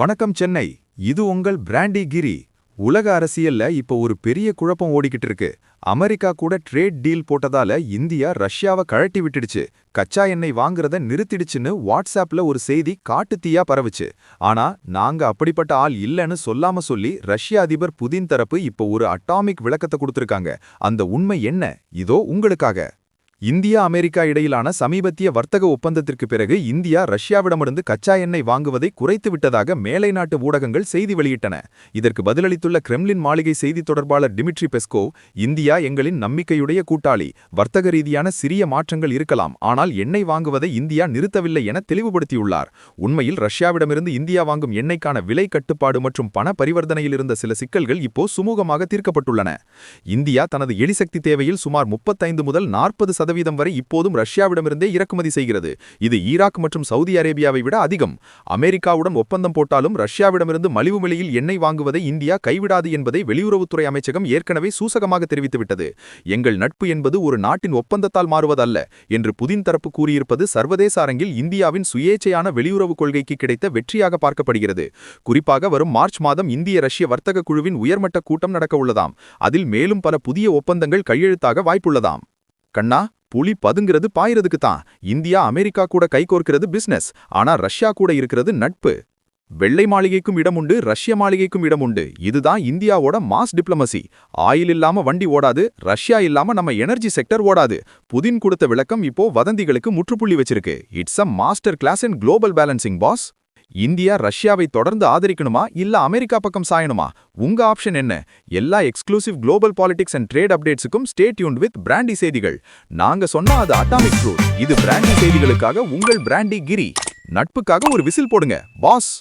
வணக்கம் சென்னை. இது உங்கள் பிராண்டி கிரி. உலக அரசியல்ல இப்போ ஒரு பெரிய குழப்பம் ஓடிக்கிட்டு இருக்கு. அமெரிக்கா கூட ட்ரேட் டீல் போட்டதால இந்தியா ரஷ்யாவை கழட்டி விட்டுடுச்சு. கச்சா எண்ணெய் வாங்குறத நிறுத்திடுச்சுன்னு வாட்ஸ்அப்ல ஒரு செய்தி காட்டுத்தீயா பரவுச்சு. ஆனா நாங்க அப்படிப்பட்ட ஆள் இல்லைன்னு சொல்லாம சொல்லி ரஷ்ய அதிபர் புதின் தரப்பு இப்போ ஒரு அட்டாமிக் விளக்கத்தை கொடுத்திருக்காங்க. அந்த உண்மை என்ன? இதோ உங்களுக்காக. இந்தியா அமெரிக்கா இடையிலான சமீபத்திய வர்த்தக ஒப்பந்தத்திற்கு பிறகு இந்தியா ரஷ்யாவிடமிருந்து கச்சா எண்ணெய் வாங்குவதை குறைத்து விட்டதாக மேலை நாட்டு ஊடகங்கள் செய்தி வெளியிட்டன. இதற்கு பதிலளித்துள்ள கிரெம்லின் மாளிகை செய்தி தொடர்பாளர் டிமிட்ரி பெஸ்கோவ், இந்தியா எங்களின் நம்பிக்கையுடைய கூட்டாளி, வர்த்தக ரீதியான சிறிய மாற்றங்கள் இருக்கலாம், ஆனால் எண்ணெய் வாங்குவதை இந்தியா நிறுத்தவில்லை என தெளிவுபடுத்தியுள்ளார். உண்மையில் ரஷ்யாவிடமிருந்து இந்தியா வாங்கும் எண்ணெய்க்கான விலை கட்டுப்பாடு மற்றும் பண பரிவர்த்தனையில் இருந்த சில சிக்கல்கள் இப்போ சுமூகமாக தீர்க்கப்பட்டுள்ளன. இந்தியா தனது எரிசக்தி தேவையில் சுமார் 35 முதல் 40% வரை இப்போதும் ரஷ்யாவிடமிருந்தே இறக்குமதி செய்கிறது. இது ஈராக் மற்றும் சவுதி அரேபியாவை விட அதிகம். அமெரிக்காவுடன் ஒப்பந்தம் போட்டாலும் ரஷ்யாவிடமிருந்து மலிவு விலையில் எண்ணெய் வாங்குவதை இந்தியா கைவிடாது என்பதை வெளியுறவுத்துறை அமைச்சகம் ஏற்கனவே சூசகமாக தெரிவித்துவிட்டது. எங்கள் நட்பு என்பது ஒரு நாட்டின் ஒப்பந்தத்தால் மாறுவதல்ல என்று புதின் தரப்பு கூறியிருப்பது சர்வதேச அரங்கில் இந்தியாவின் சுயேச்சையான வெளியுறவு கொள்கைக்கு கிடைத்த வெற்றியாக பார்க்கப்படுகிறது. குறிப்பாக வரும் மார்ச் மாதம் இந்திய ரஷ்ய வர்த்தக குழுவின் உயர்மட்ட கூட்டம் நடக்க உள்ளதாம். அதில் மேலும் பல புதிய ஒப்பந்தங்கள் கையெழுத்தாக வாய்ப்புள்ளதாம். கண்ணா, புலி பதுங்கிறது பாயிறதுக்கு தான். இந்தியா அமெரிக்கா கூட கைகோர்க்கிறது பிசினஸ், ஆனா ரஷ்யா கூட இருக்கிறது நட்பு. வெள்ளை மாளிகைக்கும் இடம் உண்டு, ரஷ்ய மாளிகைக்கும் இடம் உண்டு. இதுதான் இந்தியாவோட மாஸ் டிப்ளமசி. ஆயில் இல்லாம வண்டி ஓடாது, ரஷ்யா இல்லாம நம்ம எனர்ஜி செக்டர் ஓடாது. புதின் கொடுத்த விளக்கம் இப்போ வதந்திகளுக்கு முற்றுப்புள்ளி வச்சிருக்கு. It's a master class in global balancing boss. India ரஷ்யாவை தொடர்ந்து ஆதரிக்கணுமா இல்ல அமெரிக்கா பக்கம் சாயணுமா? உங்க ஆப்ஷன் என்ன? எல்லா exclusive global politics and trade அப்டேட்ஸுக்கும் ஸ்டே டியூன்ட் வித் பிராண்டி செய்திகள். நாங்க சொன்னா அது அட்டாமிக் ட்ரூத். இது பிராண்டி செய்திகளுக்காக உங்கள் பிராண்டி கிரி. நட்புக்காக ஒரு விசில் போடுங்க பாஸ்.